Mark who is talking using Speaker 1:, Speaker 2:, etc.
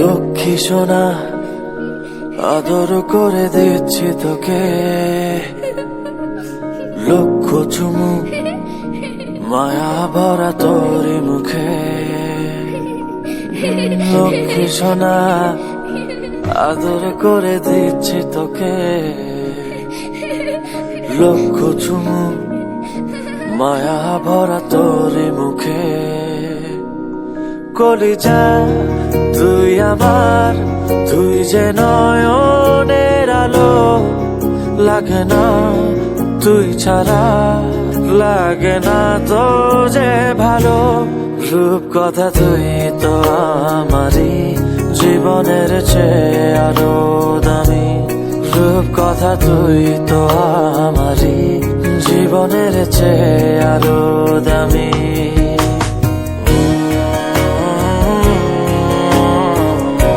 Speaker 1: লক্ষ্মী সোনা আদর করে দিচ্ছি তোকে, লক্ষ চুমু মায়া ভরা তোর মুখে। লক্ষ্মী সোনা আদর করে দিচ্ছি তোকে, লক্ষ চুমু মায়া ভরা তোর মুখে। কলিজা তুই আমার, তুই যে নয়নের আলো, লাগে না তুই ছাড়া, লাগে না তো যে ভালো। রূপ কথা তুই তো আমারই, জীবনের চেয়ে আরো দামি। রূপ কথা তুই তো আমারই, জীবনের চেয়ে আরো দামি।